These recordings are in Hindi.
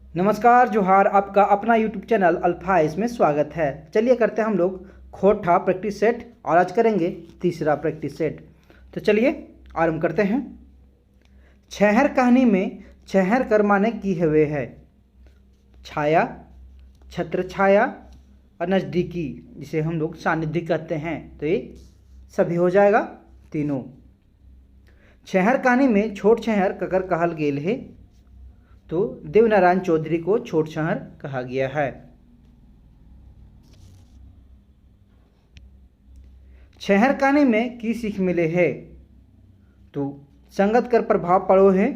नमस्कार जोहार, आपका अपना यूट्यूब चैनल अल्फाइज में स्वागत है। चलिए करते हैं हम लोग खोटा प्रैक्टिस सेट और आज करेंगे तीसरा प्रैक्टिस सेट। तो चलिए आरंभ करते हैं। छहर कहानी में छहर कर माने की हुए है छाया, छत्र छाया और नज़दीकी, जिसे हम लोग सानिध्य कहते हैं। तो ये सभी हो जाएगा तीनों। छहर कहानी में छोट छहर ककर कहल गेल है, तो देवनारायण चौधरी को छोट छहर कहा गया है। छहर कहानी में की सीख मिले है, तो संगत कर प्रभाव पड़ो है,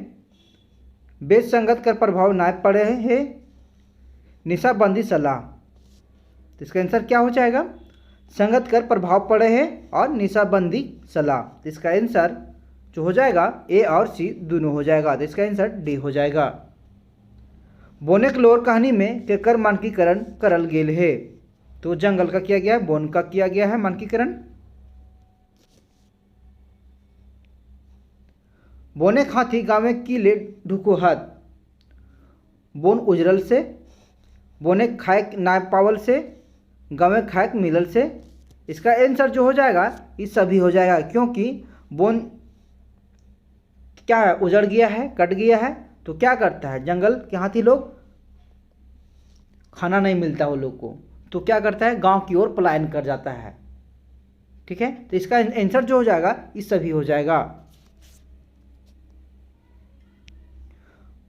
बेद संगत कर प्रभाव ना पड़े है, निशाबंदी सलाह। तो इसका आंसर क्या हो जाएगा? संगत कर प्रभाव पड़े है और निशाबंदी सलाह। तो इसका आंसर जो हो जाएगा ए और सी दोनों हो जाएगा। तो इसका आंसर डी हो जाएगा। बोनेकलोर कहानी में केकर मानकीकरण करल गेल है, तो जंगल का किया गया है, बोन का किया गया है मानकीकरण। बोने खाती गाँव की ले ढुको हाथ, बोन उजरल से, बोने खाए ना पावल से, गाँव खाए मिलल से। इसका आंसर जो हो जाएगा ये सभी हो जाएगा, क्योंकि बोन क्या है, उजड़ गया है, कट गया है। तो क्या करता है, जंगल के हाथी लोग खाना नहीं मिलता वो लोग को, तो क्या करता है, गांव की ओर पलायन कर जाता है। ठीक है, तो इसका आंसर जो हो जाएगा ये सभी हो जाएगा।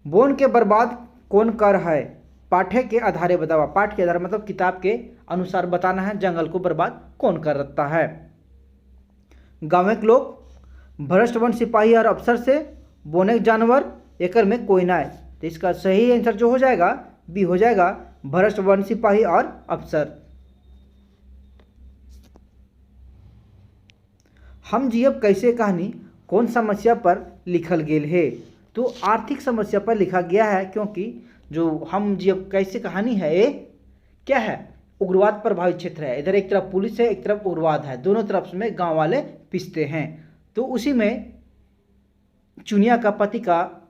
बोन के बर्बाद कौन कर है, पाठ्य के आधारे बतावा। पाठ के आधार मतलब किताब के अनुसार बताना है, जंगल को बर्बाद कौन करता है। गाँव के लोग, भ्रष्ट वन सिपाही और अफसर से, बोने जानवर एकर में कोई ना है। तो इसका सही आंसर जो हो जाएगा बी हो जाएगा, भ्रष्ट वन सिपाही और अफसर। हम जियब कैसे कहानी कौन समस्या पर लिखल गेल है, तो आर्थिक समस्या पर लिखा गया है, क्योंकि जो हम जियब कैसे कहानी है ये क्या है, उग्रवाद प्रभावित क्षेत्र है। इधर एक तरफ पुलिस है, एक तरफ उग्रवाद है, दोनों तरफ में गांव वाले पिसते हैं। तो उसी में चुनिया का पति का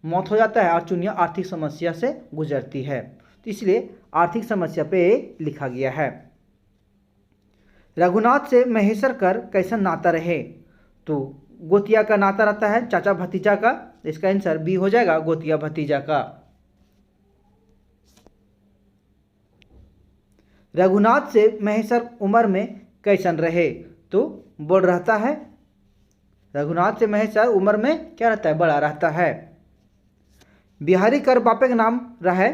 मौत हो जाता है और चुनिया आर्थिक समस्या से गुजरती है। तो इसलिए आर्थिक समस्या पे लिखा गया है। रघुनाथ से महेश्वर कर कैसा नाता रहे, तो गोतिया का नाता रहता है, चाचा भतीजा का। इसका आंसर बी हो जाएगा, गोतिया भतीजा का। रघुनाथ से महेश्वर उम्र में कैसन रहे, तो बड़ रहता है। रघुनाथ से महेश्वर उम्र में क्या रहता है, बड़ा रहता है। बिहारी कर बापे का नाम रहे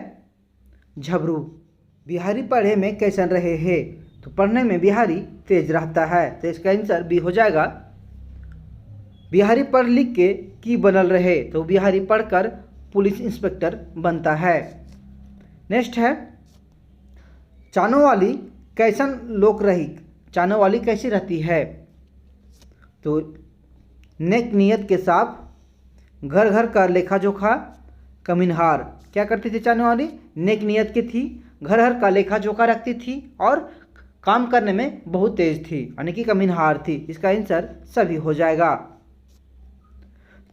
झबरू, बिहारी पढ़े में कैसन रहे है, तो पढ़ने में बिहारी तेज रहता है। तो इसका आंसर बी हो जाएगा, बिहारी पढ़ लिख के की बनल रहे, तो बिहारी पढ़कर पुलिस इंस्पेक्टर बनता है। नेक्स्ट है, चानो वाली कैसन लोक रही, चानो वाली कैसी रहती है, तो नेक नियत के साथ, घर घर का लेखा जोखा, कमिनहार। क्या करती थी चानो वाली, नेक नियत की थी, घर घर का लेखा जोखा रखती थी और काम करने में बहुत तेज थी, यानी कि कमिनहार थी। इसका आंसर सभी हो जाएगा।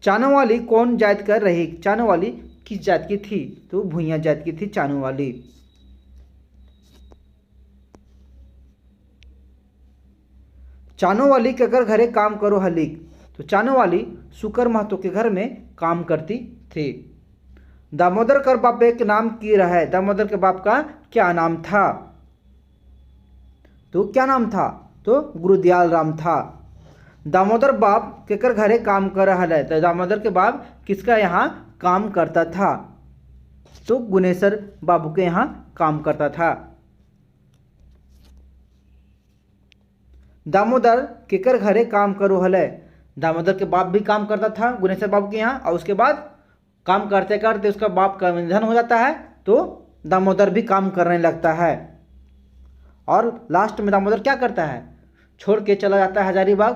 चानो वाली कौन जात कर रही, चानो वाली किस जात की थी, तो भूइया जात की थी चानो वाली। चानो वाली केकर घरे काम करो हलिक, तो चानो वाली सुकर महतो के घर में काम करती थी। दामोदर कर बाप के नाम की रहा है, दामोदर के बाप का क्या नाम था, तो क्या नाम था, तो गुरुदयाल राम था। दामोदर बाप केकर घरे काम कर रहा है, तो दामोदर के बाप किसका यहाँ काम करता था, तो गुनेश्वर बाबू के यहाँ काम करता था। दामोदर केकर घरे काम करो हले, दामोदर के बाप भी काम करता था गुनेश्वर बाबू के यहाँ, और उसके बाद काम करते करते उसका बाप का निधन हो जाता है, तो दामोदर भी काम करने लगता है। और लास्ट में दामोदर क्या करता है, छोड़ के चला जाता है हजारीबाग,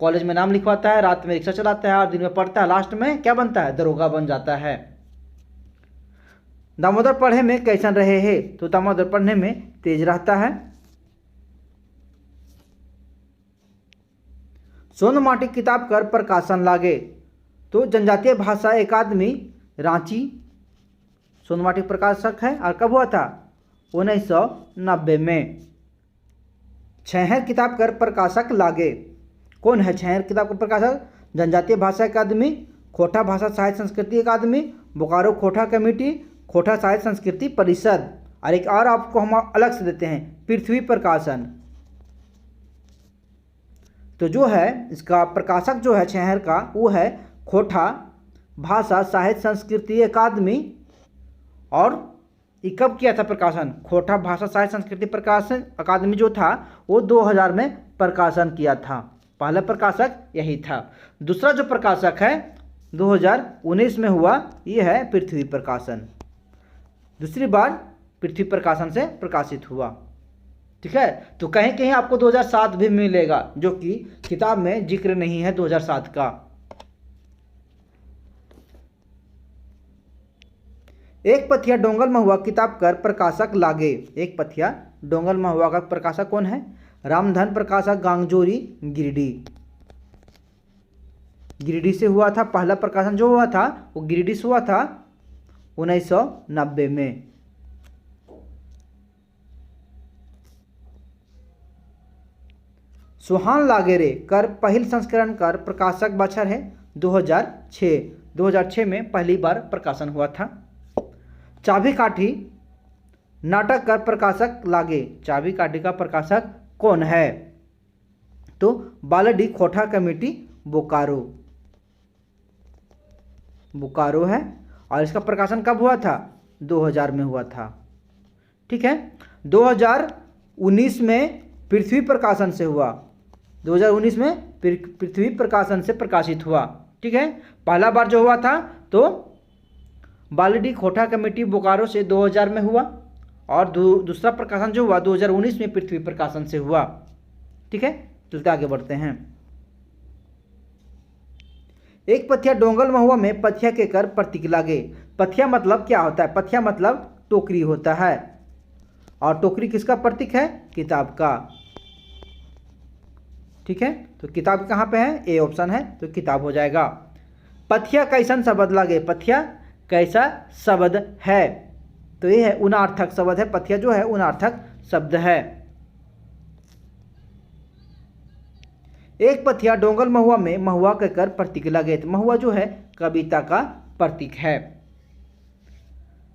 कॉलेज में नाम लिखवाता है, रात में रिक्शा चलाता है और दिन में पढ़ता है, लास्ट में क्या बनता है, दरोगा बन जाता है। दामोदर पढ़े में कैसन रहे है, तो दामोदर पढ़ने में तेज रहता है। सोन माटी किताब कर प्रकाशन लागे, तो जनजातीय भाषा अकादमी रांची सोनमाटी प्रकाशक है। और कब हुआ था? 1990 में। छेहर किताब कर प्रकाशक लागे। कौन है छेहर किताब का प्रकाशक? जनजातीय भाषा अकादमी, खोटा भाषा साहित्य संस्कृति अकादमी, बोकारो खोटा कमेटी, खोटा साहित्य संस्कृति परिषद। और एक और आपको हम अलग से देते हैं, पृथ्वी प्रकाशन। तो जो है इसका प्रकाशक जो है छेहर का, वो है खोटा भाषा साहित्य संस्कृति अकादमी। और ये कब किया था प्रकाशन? खोटा भाषा साहित्य संस्कृति प्रकाशन अकादमी जो था वो 2000 में प्रकाशन किया था। पहला प्रकाशक यही था। दूसरा जो प्रकाशक है 2019 में हुआ, ये है पृथ्वी प्रकाशन। दूसरी बार पृथ्वी प्रकाशन से प्रकाशित हुआ। ठीक है, तो कहीं कहीं आपको 2007 भी मिलेगा, जो कि किताब में जिक्र नहीं है 2007 का। एक पथिया डोंगल महुआ किताब कर प्रकाशक लागे। एक पथिया डोंगल महुआ का प्रकाशक कौन है? रामधन प्रकाशक, गांगजोरी, गिरिडीह। गिरिडीह से हुआ था। पहला प्रकाशन जो हुआ था वो गिरिडीह से हुआ था 1990 में। सुहान लागेरे कर पहल संस्करण कर प्रकाशक बछर है 2006। 2006 में पहली बार प्रकाशन हुआ था। चाबी काठी नाटक कर प्रकाशक लागे। चाबी काठी का प्रकाशक कौन है? तो बालडी खोटा कमेटी, बोकारो। बोकारो है। और इसका प्रकाशन कब हुआ था? 2000 में हुआ था। ठीक है, 2019 में पृथ्वी प्रकाशन से हुआ। 2019 में पृथ्वी प्रकाशन से प्रकाशित हुआ। ठीक है, पहला बार जो हुआ था तो बालडी खोटा कमेटी बोकारो से 2000 में हुआ। और दूसरा प्रकाशन जो हुआ 2019 में पृथ्वी प्रकाशन से हुआ। ठीक है, चलते आगे बढ़ते हैं। एक पथिया डोंगल महुआ में पथिया के कर प्रतीक लागे। पथिया मतलब क्या होता है? पथिया मतलब टोकरी होता है। और टोकरी किसका प्रतीक है? किताब का। ठीक है, तो किताब कहाँ पे है? ए ऑप्शन है, तो किताब हो जाएगा। पथिया कैसन शब्द लागे। पथिया कैसा शब्द है? तो ये है उनार्थक शब्द है। पथिया जो है उनार्थक शब्द है। एक पथिया डोंगल महुआ में महुआ के कर प्रतीक लगे। तो महुआ जो है कविता का प्रतीक है।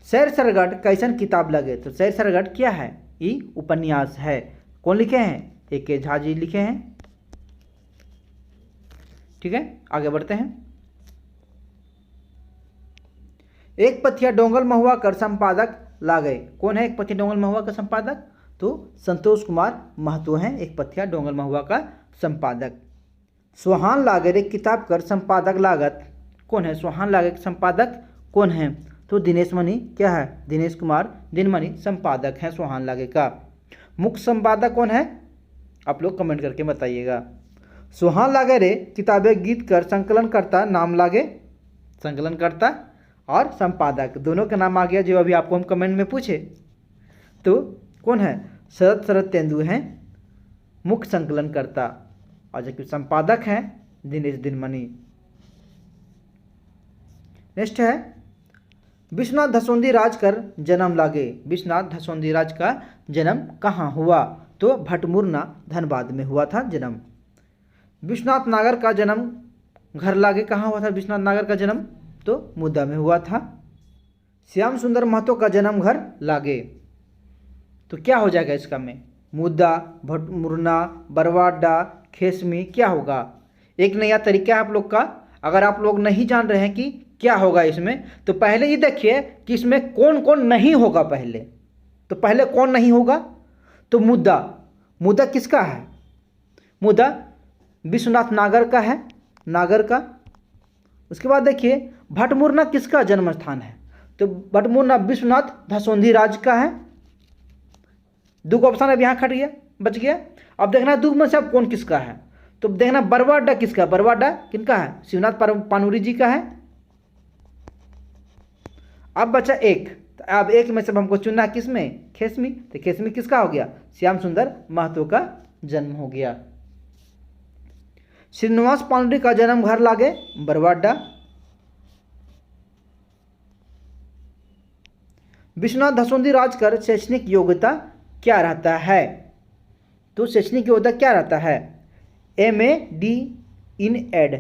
सैर सरगट कैसन किताब लगे। तो सैर सरगट क्या है? ये उपन्यास है। कौन लिखे हैं? ए.के. झा जी लिखे हैं। ठीक है, आगे बढ़ते हैं। एक पथिया डोंगल महुआ कर संपादक लागे। कौन है एक पथिया डोंगल महुआ का संपादक? तो संतोष कुमार महतो हैं एक पथिया डोंगल महुआ का संपादक। सुहान लागेरे किताब कर संपादक लागत। कौन है सुहान लागे के संपादक? कौन है? तो दिनेश मणि क्या है? दिनेश कुमार दिनमणि संपादक हैं सुहान लागे का। मुख्य संपादक कौन है? आप लोग कमेंट करके बताइएगा। सुहान लागेरे किताबें गीत कर संकलन करता नाम लागे। संकलन करता और संपादक दोनों का नाम आ गया, जो अभी आपको हम कमेंट में पूछे। तो कौन है? शरद तेंदु हैं मुख्य संकलन करता, और जबकि संपादक हैं दिनेश दिनमणि। नेक्स्ट है विश्वनाथ धसोंदी राज कर जन्म लागे। विश्वनाथ धसोंदी राज का जन्म कहाँ हुआ? तो भटमुरना धनबाद में हुआ था जन्म। विश्वनाथ नागर का जन्म घर लागे कहाँ हुआ था? विश्वनाथ नागर का जन्म तो मुद्दा में हुआ था। श्याम सुंदर महतो का जन्म घर लागे। तो क्या हो जाएगा इसका में? मुद्दा, भटमुरना, बरवाडा, खेसमी क्या होगा? एक नया तरीका है आप लोग का। अगर आप लोग नहीं जान रहे हैं कि क्या होगा इसमें, तो पहले ये देखिए कि इसमें कौन कौन नहीं होगा। पहले कौन नहीं होगा? तो मुद्दा। मुद्दा किसका है? मुद्दा विश्वनाथ नागर का है, नागर का। उसके बाद देखिए भटमुरना किसका जन्म स्थान है? तो भटमुरना विश्वनाथ धसोंधी राज का है। दो ऑप्शन अब यहाँ खट गया, बच गया। अब देखना दो में से अब कौन किसका है। तो देखना बरवाडा किसका? बरवाडा किनका है? शिवनाथ पानुरी जी का है। अब बचा एक, तो अब एक में से हमको चुनना किसमें? खेसमी। तो खेसमी किसका हो गया? श्याम सुंदर महतो का जन्म हो गया। श्रीनिवास पानुरी का जन्म घर लागे बरवाडा। विश्वनाथ धसोंदी राज कर शैक्षणिक योग्यता क्या रहता है? तो शैक्षणिक योग्यता क्या रहता है? MA D इन एड,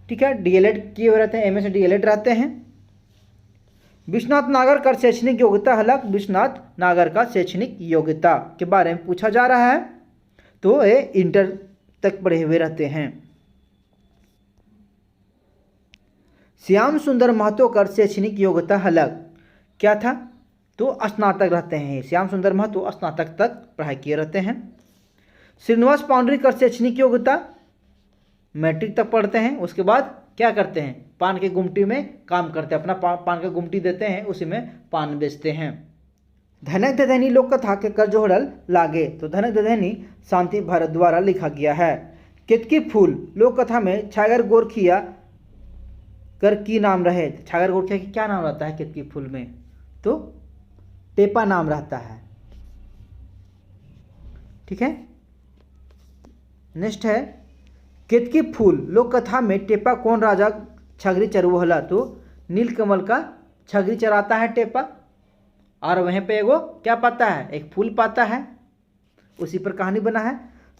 ठीक है, DLED किए हुए रहते हैं, MA से DLED रहते हैं। विश्वनाथ नागरकर शैक्षणिक योग्यता हलक विश्वनाथ नागर का शैक्षणिक योग्यता के बारे में पूछा जा रहा है, तो ये इंटर तक पढ़े हुए रहते हैं। श्याम सुंदर महतो कर शैक्षणिक योग्यता हलक क्या था? तो स्नातक रहते हैं। श्याम सुंदर महतो स्नातक तक पढ़ाई किए रहते हैं। श्रीनिवास पांडुरी कर शैक्षणिक योग्यता मैट्रिक तक पढ़ते हैं, उसके बाद क्या करते हैं? पान के गुमटी में काम करते हैं, अपना पान का गुमटी देते हैं, उसी में पान बेचते हैं। धनक दधैनी लोक कथा के कर जोहड़ल लागे, तो धनक दधैनी शांति भारत द्वारा लिखा गया है। केतकी फूल लोक कथा में छागर गोरखिया कर की नाम रहे, छागर गोरखिया की क्या नाम रहता है केतकी फूल में? तो टेपा नाम रहता है, ठीक है। नेक्स्ट है केतकी फूल लोक कथा में टेपा कौन राजा छगरी चरवहला? तो नीलकमल का छगरी चराता है टेपा, और वहीं पे एगो क्या पाता है? एक फूल पाता है, उसी पर कहानी बना है।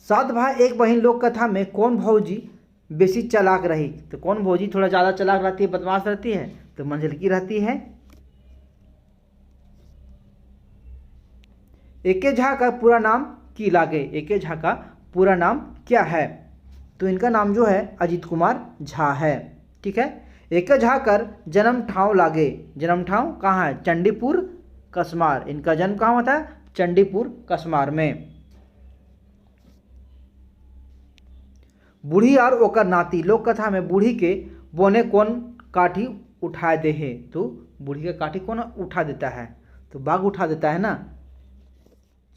7 भाई 1 बहन लोक कथा में कौन भौजी बेसी चालाक रही? तो कौन भौजी थोड़ा ज़्यादा चालाक रहती है, बदमाश रहती है? तो मंझलकी रहती है। एके झा का पूरा नाम की लागे, एके झा का पूरा नाम क्या है? तो इनका नाम जो है अजीत कुमार झा है, ठीक है। एके झा कर जन्म ठाव लागे, जन्म ठाव कहाँ है? चंडीपुर कसमार, इनका जन्म कहाँ हुआ था? चंडीपुर कसमार में। बूढ़ी और ओकर नाती लोक कथा में बूढ़ी के बोने कौन काठी उठा दे है? तो बूढ़ी का काठी कौन उठा देता है? तो बाघ उठा देता है ना।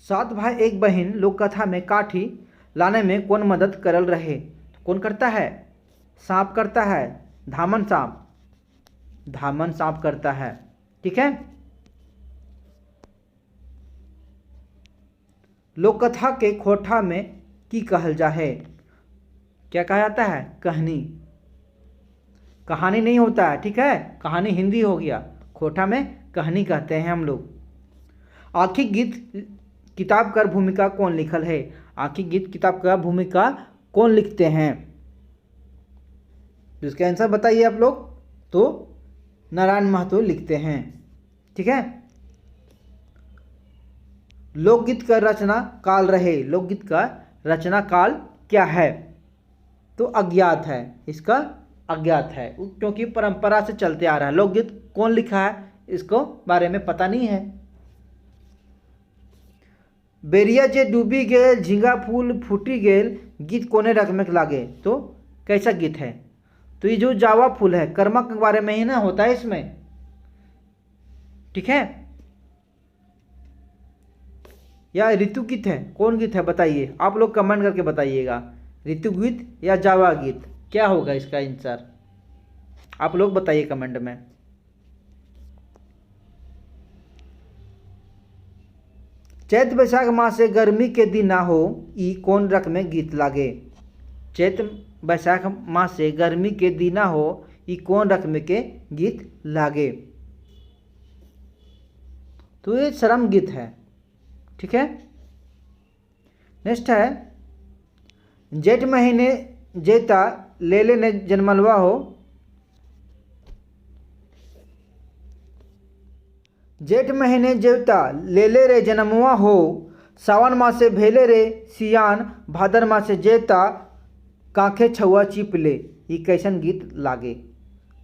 7 भाई 1 बहन लोक कथा में काठी लाने में कौन मदद करल रहे? तो कौन करता है? सांप करता है, धामन सांप, धामन सांप करता है, ठीक है। लोक कथा के खोठा में की कहल जाहे? क्या कहा जाता है? कहनी, कहानी नहीं होता है, ठीक है, कहानी हिंदी हो गया, खोठा में कहनी कहते हैं हम लोग। आखिरी गीत किताब कर भूमिका कौन लिखल है? आखिरी गीत किताब का भूमिका कौन लिखते हैं? जिसका आंसर बताइए आप लोग। तो नारायण महतो लिखते हैं, ठीक है। लोकगीत का रचना काल रहे, लोकगीत का रचना काल क्या है? तो अज्ञात है, इसका अज्ञात है, क्योंकि परंपरा से चलते आ रहा है। लोकगीत कौन लिखा है इसको बारे में पता नहीं है। बेरिया जे डूबी गेल झींगा फूल फूटी गेल गीत कोने रकम के लागे? तो कैसा गीत है? तो ये जो जावा फूल है कर्मा के बारे में ही ना होता है इसमें, ठीक है। या ऋतु गीत है? कौन गीत है बताइए, आप लोग कमेंट करके बताइएगा। ऋतु गीत या जावा गीत, क्या होगा इसका आंसर? आप लोग बताइए कमेंट में। चैत बैसाख मास से गर्मी के दिन ना हो ई कौन रकम में गीत लागे? चैत बैसाख मास से गर्मी के दिन ना हो ई कौन रकम के गीत लागे? तो ये शर्म गीत है, ठीक है। नेक्स्ट है जेठ महीने जेता लेले ने जन्मलवा हो, जेठ महीने जेवता लेले रे जन्मवा हो, सावन मास से भेले रे सियान, भादर मास से जेता कांखे छुआ चिपले, ये कैसन गीत लागे?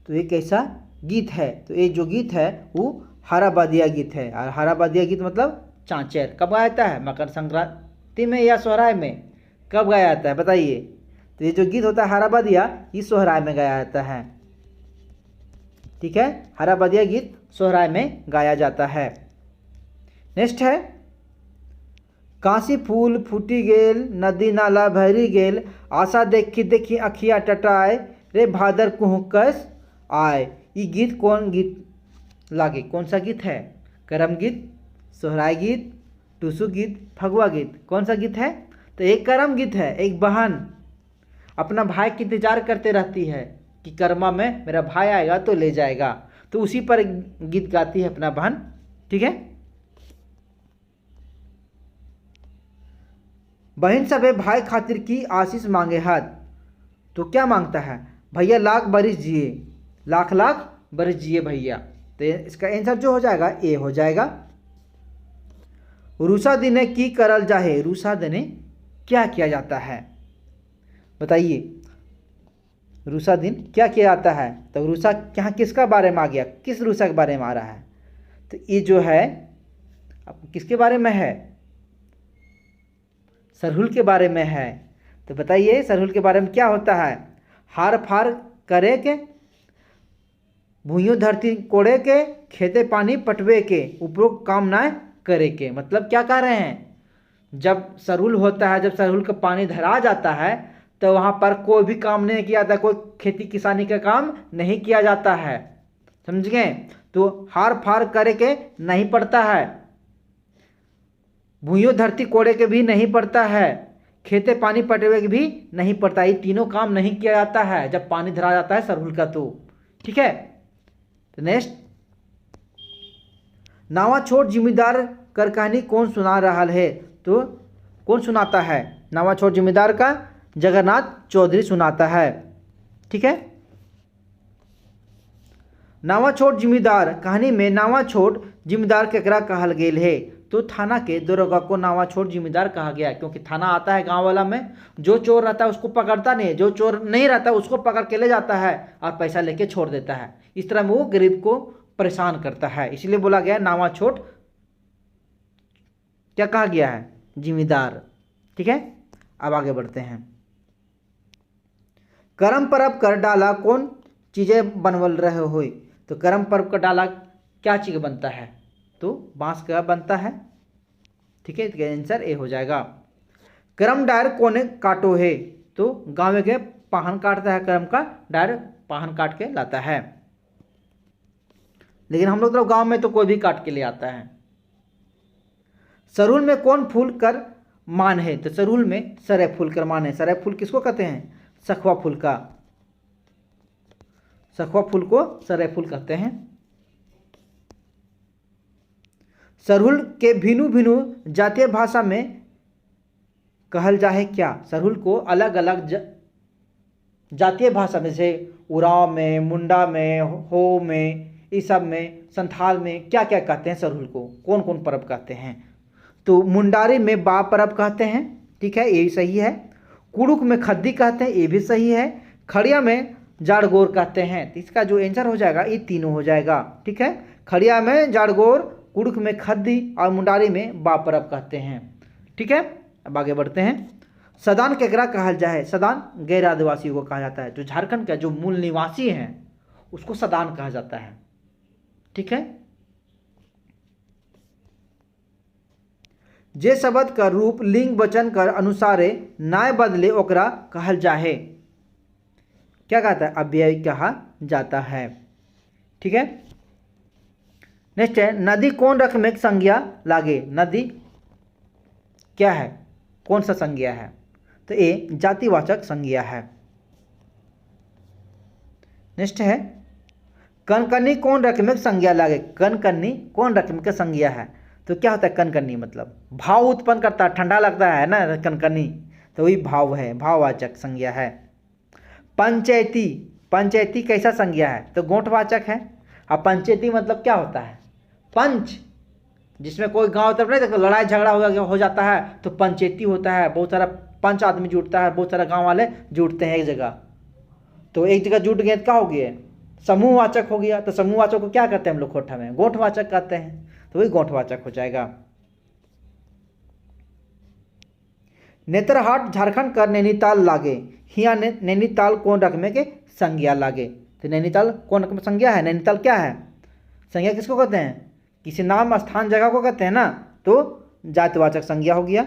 तो ये कैसा गीत है? तो ये जो गीत है वो हरा बादिया गीत है। और हरा बादिया गीत मतलब चाँचर कब गाया जाता है? मकर संक्रांति में या सोहराय में? कब गाया जाता है बताइए? तो ये जो गीत होता है हरा बादिया, ये सोहराय में गाया जाता है, ठीक है। हरा बादिया गीत सोहराय में गाया जाता है। नेक्स्ट है काशी फूल फूटी गेल नदी नाला भरी गेल, आशा देखी देखी अखिया टटाए रे भादर कुहकस आए, ये गीत कौन गीत लागे? कौन सा गीत है? करम गीत, सोहराय गीत, टूसू गीत, फगुआ गीत, कौन सा गीत है? तो एक करम गीत है। एक बहन अपना भाई की इंतजार करते रहती है कि कर्मा में मेरा भाई आएगा तो ले जाएगा, तो उसी पर गीत गाती है अपना बहन, ठीक है। बहन सबे भाई खातिर की आशीष मांगे हद, तो क्या मांगता है? भैया लाख बरिस जिए, लाख लाख बरिस जिए भैया। तो इसका आंसर जो हो जाएगा ए हो जाएगा। रूसा दिने की करल जाहे, रूसा दिने क्या किया जाता है? बताइए, रूसा दिन क्या किया जाता है? तो रूसा यहाँ किसका बारे में आ गया? किस रूसा के बारे में आ रहा है? तो ये जो है अब किसके बारे में है? सरहुल के बारे में है। तो बताइए सरहुल के बारे में क्या होता है? हार फार करे के, भूइयों धरती कोड़े के, खेते पानी पटवे के, उपरोक्त काम ना करे के। मतलब क्या कह रहे हैं? जब सरहुल होता है, जब सरहुल का पानी धरा जाता है तो वहाँ पर कोई भी काम नहीं किया जाता, कोई खेती किसानी का काम नहीं किया जाता है, समझ गए? तो हार फार करे के नहीं पड़ता है, भूइयों धरती कोड़े के भी नहीं पड़ता है, खेते पानी पटवे के भी नहीं पड़ता। ये तीनों काम नहीं किया जाता है जब पानी धरा जाता है सरहुल का। तो ठीक है। तो नेक्स्ट, नावा छोट जिम्मेदार कर कहानी कौन सुना रहा है? तो कौन सुनाता है? नावा छोट जिम्मेदार का जगन्नाथ चौधरी सुनाता है। ठीक है। नावा छोट जिम्मेदार कहानी में नावा छोट जिम्मेदार केकरा कहल गेल है? तो थाना के दरोगा को नावा छोट जिम्मेदार कहा गया है, क्योंकि थाना आता है गांव वाला में, जो चोर रहता है उसको पकड़ता नहीं है, जो चोर नहीं रहता है उसको पकड़ के ले जाता है और पैसा लेके छोड़ देता है। इस तरह में वो गरीब को परेशान करता है, इसलिए बोला गया नावा छोट क्या कहा गया है? जिम्मेदार। ठीक है। अब आगे बढ़ते हैं। करम परब कर डाला कौन चीजें बनवल रहे हो? तो करम पर्व का डाला क्या चीज बनता है? तो बांस का बनता है। ठीक है, इसका आंसर ए हो जाएगा। करम डायर कोने काटो है? तो गाँव के पाहन काटता है, करम का डायर पाहन काट के लाता है। लेकिन हम लोग तो गांव में तो कोई भी काट के ले आता है। सरहुल में कौन फूल कर मान है? तो सरहुल में सरय फूल कर मान है। सरय फूल किसको कहते हैं? सखुआ फूल का, सखुआ फूल को सरय फूल कहते हैं। सरहुल के भिनु भिनु जातीय भाषा में कहल जाए क्या? सरहुल को अलग अलग जातीय भाषा में, जैसे उराव में, मुंडा में, हो में, इस सब में, संथाल में क्या क्या कहते हैं? सरहुल को कौन कौन पर्व कहते हैं? तो मुंडारी में बा पर्व कहते हैं। ठीक है, ये सही है। कुड़ुक में खद्दी कहते हैं, ये भी सही है। खड़िया में जाड़गोर कहते हैं। तो इसका जो आंसर हो जाएगा ये तीनों हो जाएगा। ठीक है, खड़िया में जाड़गोर, कुड़ुक में खद्दी और मुंडारी में बा पर्व कहते हैं। ठीक है, अब आगे बढ़ते हैं। सदान केकरा कहल जाए? सदान गैर आदिवासियों को कहा जाता है। जो झारखंड का जो मूल निवासी हैं उसको सदान कहा जाता है। ठीक है। जे शब्द का रूप लिंग वचन कर अनुसारे नाय बदले ओकरा कहल जाहे, क्या कहता है? अव्यय कहा जाता है। ठीक है। नेक्स्ट है, नदी कौन रकम में संज्ञा लागे? नदी क्या है? कौन सा संज्ञा है? तो ए जातिवाचक संज्ञा है। नेक्स्ट है, कनकनी कौन रकम में संज्ञा लागे? कनकनी कौन रकम का संज्ञा है? तो क्या होता है कनकनी? मतलब भाव उत्पन्न करता है, ठंडा लगता है ना कनकनी, तो वही भाव है, भाववाचक संज्ञा है। पंचायती, पंचायती कैसा संज्ञा है? तो गोंठवाचक है। अब पंचायती मतलब क्या होता है? पंच, जिसमें कोई गांव तरफ नहीं देखो लड़ाई झगड़ा हो जाता है तो पंचायती होता है। बहुत सारा पंच आदमी जुटता है, बहुत सारा गांव वाले जुटते हैं एक जगह, तो एक जगह जुट गए तो क्या हो गया? समूहवाचक हो गया। तो समूहवाचक को क्या कहते हैं हम लोग खोटा में? गोंठवाचक कहते हैं, तो वही गोंठवाचक हो जाएगा। नेत्रहाट झारखंड का नैनीताल लागे, हिया नैनीताल कौन रकम के संज्ञा लागे? तो नैनीताल कौन रकम संज्ञा है? नैनीताल क्या है? संज्ञा किसको कहते हैं? किसी नाम स्थान जगह को कहते हैं ना, तो जातिवाचक संज्ञा हो गया।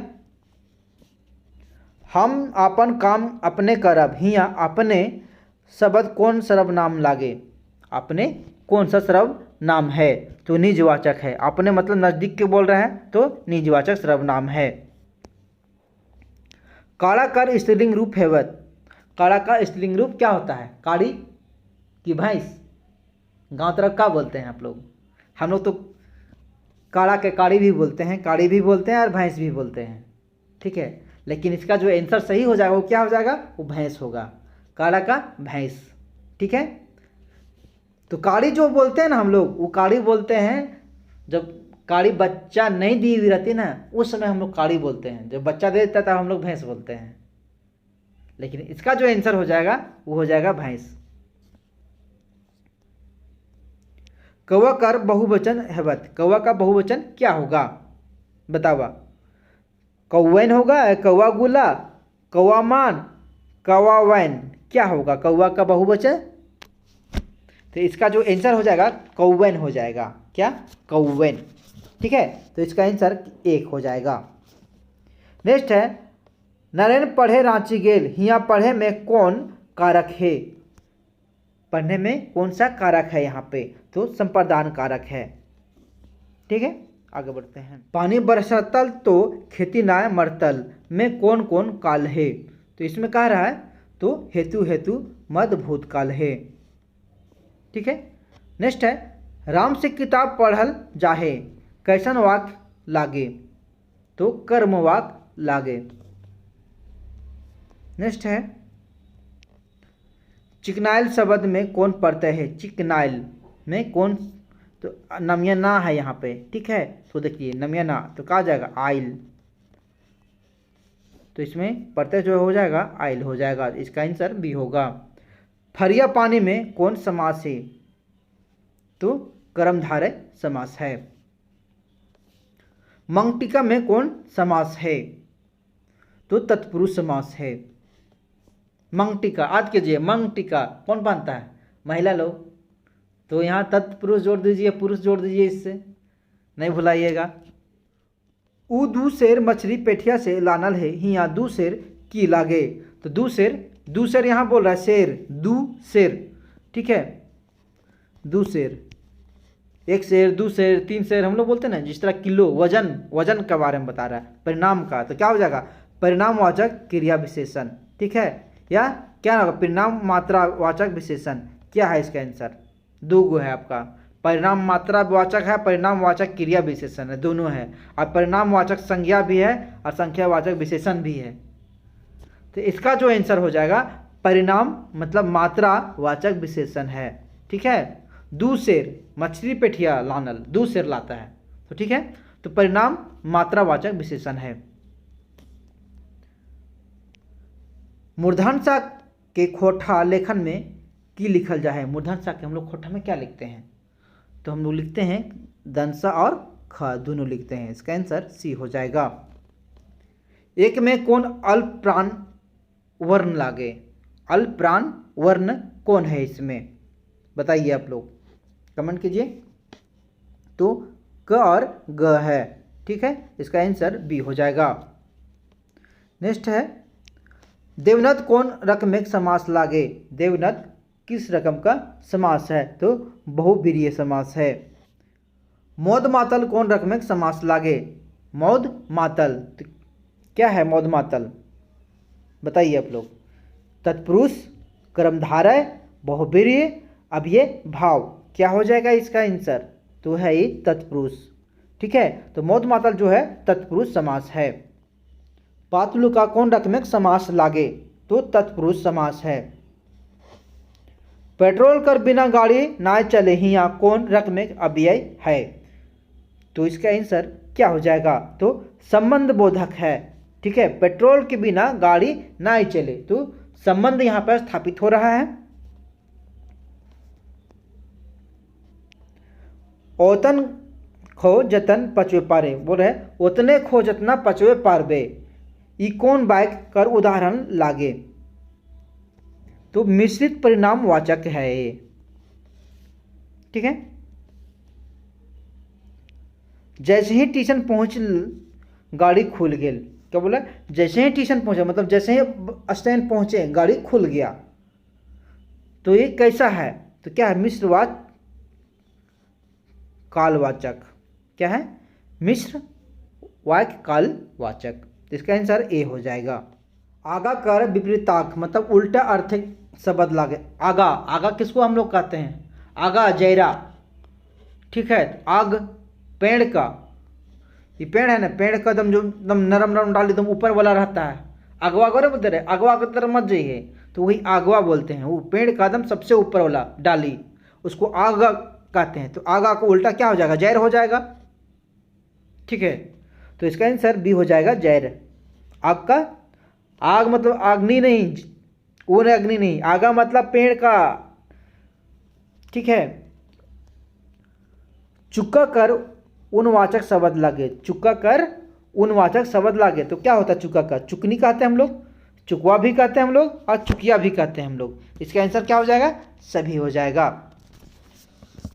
हम अपन काम अपने करब, हिया अपने शब्द कौन सर्वनाम लागे? अपने कौन सा सर्वनाम है? तो निजवाचक है। अपने मतलब नजदीक के बोल रहे हैं तो निजवाचक सर्वनाम है। काड़ा कर स्त्रीलिंग रूप हेवत, काड़ा का स्त्रीलिंग रूप क्या होता है? काड़ी की भैंस, गांव तरफ क्या बोलते हैं आप लोग? हम लोग तो काड़ा के काड़ी भी बोलते हैं, काड़ी भी बोलते हैं और भैंस भी बोलते हैं, ठीक है। लेकिन इसका जो आंसर सही हो जाएगा वो क्या हो जाएगा, वो भैंस होगा, काड़ा का भैंस, ठीक है। तो काड़ी जो बोलते हैं ना हम लोग, वो काड़ी बोलते हैं जब काड़ी बच्चा नहीं दी हुई रहती ना, उस समय हम लोग काड़ी बोलते हैं। जब बच्चा दे देता है तब हम लोग भैंस बोलते हैं। लेकिन इसका जो आंसर हो जाएगा वो हो जाएगा भैंस। कौवा कर बहुवचन हैवत, कौवा का बहुवचन क्या होगा बतावा। कौवैन होगा, कौवा गुला, कौवा मान, कौवा वैन, क्या होगा कौवा का बहुवचन। तो इसका जो आंसर हो जाएगा कौवैन हो जाएगा, क्या कौवैन, ठीक है। तो इसका आंसर 1 हो जाएगा। नेक्स्ट है नरेन पढ़े रांची गेल, हिया पढ़े में कौन कारक है। पढ़ने में कौन सा कारक है यहाँ पे, तो संप्रदान कारक है, ठीक है। आगे बढ़ते हैं। पानी बरसतल तो खेती नाय मरतल में कौन कौन काल है। तो इसमें कह रहा है तो हेतु हेतु मद भूतकाल है, ठीक है। नेक्स्ट है राम से किताब पढ़ल जाहे कैसन वाक लागे, तो कर्म वाक लागे। नेक्स्ट है चिकनाइल शब्द में कौन प्रत्यय है, चिकनाइल में कौन, तो नमयना है यहाँ पे, ठीक है। तो देखिए नमयना तो कहा जाएगा आइल, तो इसमें प्रत्यय जो हो जाएगा आइल हो जाएगा, इसका आंसर भी होगा। फरिया पानी में कौन समास है, तो कर्मधारय समास है। मंगटिका में कौन समास है, तो तत्पुरुष समास है। मंगटिका याद कीजिए, मंगटिका कौन बांधता है, महिला लोग, तो यहाँ तत्पुरुष जोड़ दीजिए, पुरुष जोड़ दीजिए, इससे नहीं भुलाइएगा। ऊ दू शेर मछली पेठिया से लानल है, हिया दू शेर की लागे। तो दू शेर यहाँ बोल रहा है शेर, दू शेर, ठीक है। दू शेर, एक शेर, दू शेर, तीन शेर हम लोग बोलते हैं ना, जिस तरह किलो वजन के बारे में बता रहा है, परिणाम का, तो क्या हो जाएगा परिणामवाचक क्रिया विशेषण, ठीक है। या क्या होगा परिणाम मात्रावाचक विशेषण, क्या है इसका आंसर, 2 गो है आपका। परिणाम मात्रावाचक है, परिणामवाचक क्रिया विशेषण है, दोनों है। और परिणामवाचक संज्ञा भी है और संख्यावाचक विशेषण भी है। तो इसका जो आंसर हो जाएगा परिणाम मतलब मात्रावाचक विशेषण है, ठीक है। दू शेर मछली पेठिया लानल, 2 शेर लाता है, तो ठीक है। तो परिणाम मात्रावाचक विशेषण है। मूर्धन्य के खोठा लेखन में की लिखल जाए, मूर्धन्य के हम लोग खोठा में क्या लिखते हैं, तो हम लोग लिखते हैं दंसा और ख दोनों लिखते हैं, इसका आंसर सी हो जाएगा। एक में कौन अल्प प्राण वर्ण लागे, अल्प प्राण वर्ण कौन है इसमें बताइए आप लोग, कमेंट कीजिए। तो क और ग है, ठीक है, इसका आंसर बी हो जाएगा। नेक्स्ट है देवनद कौन रकम में समास लागे, देवनद किस रकम का समास है, तो बहुवीर्य समास है। मौद मातल कौन रकम में समास लागे, मौद मातल, तो क्या है मौद मातल बताइए आप लोग। तत्पुरुष, कर्मधारय, बहुवीर्य, अव्यय भाव, क्या हो जाएगा इसका आंसर, तो है ये तत्पुरुष, ठीक है। तो मौद मातल जो है तत्पुरुष समास है। पातलु का कौन रकम में समास लागे, तो तत्पुरुष समास है। पेट्रोल कर बिना गाड़ी ना चले, हिया कौन रकम में अव्यय है, तो इसका आंसर क्या हो जाएगा, तो संबंध बोधक है, ठीक है। पेट्रोल के बिना गाड़ी ना चले, तो संबंध यहाँ पर स्थापित हो रहा है। ओतन खो जतन पचवे पारे, बोल रहे उतने खो जतना पचवे पारबे, ई कौन बाइक कर उदाहरण लागे, तो मिश्रित परिणाम वाचक है ये, ठीक है। जैसे ही स्टेशन पहुंच गाड़ी खुल गेल, क्या बोला, जैसे ही स्टेशन पहुंचा मतलब जैसे ही स्टैंड पहुंचे गाड़ी खुल गया, तो ये कैसा है, तो क्या है मिश्रवाच कालवाचक, क्या है मिश्र वाक्य कालवाचक, इसका आंसर ए हो जाएगा। आगा कर विपरीताक मतलब उल्टा अर्थ शब्द लागे, आगा, आगा किसको हम लोग कहते हैं, आगा जैरा, ठीक है। आग पेड़ का ये पेड़ है ना, पेड़ का एकदम जो एकदम नरम नरम डाली एकदम ऊपर वाला रहता है, अगवा करे बोलते रहे, अगवा की तरफ मत जाइए, तो वही आगवा बोलते हैं। वो पेड़ का एकदम सबसे ऊपर वाला डाली, उसको आगा कहते हैं। तो आगा को उल्टा क्या हो जाएगा, जैर हो जाएगा। ठीक है, तो इसका आंसर बी हो जाएगा, जैर। आग का, आग मतलब अग्नि नहीं, वो नहीं अग्नि नहीं, आगा मतलब पेड़ का। ठीक है, चुका कर उनवाचक शब्द लगे, चुका कर उनवाचक शब्द लगे, तो क्या होता है चुका कर, चुकनी कहते हैं हम लोग, चुकवा भी कहते हैं हम लोग, और चुकिया भी कहते हैं हम लोग। इसका आंसर क्या हो जाएगा, सभी हो जाएगा।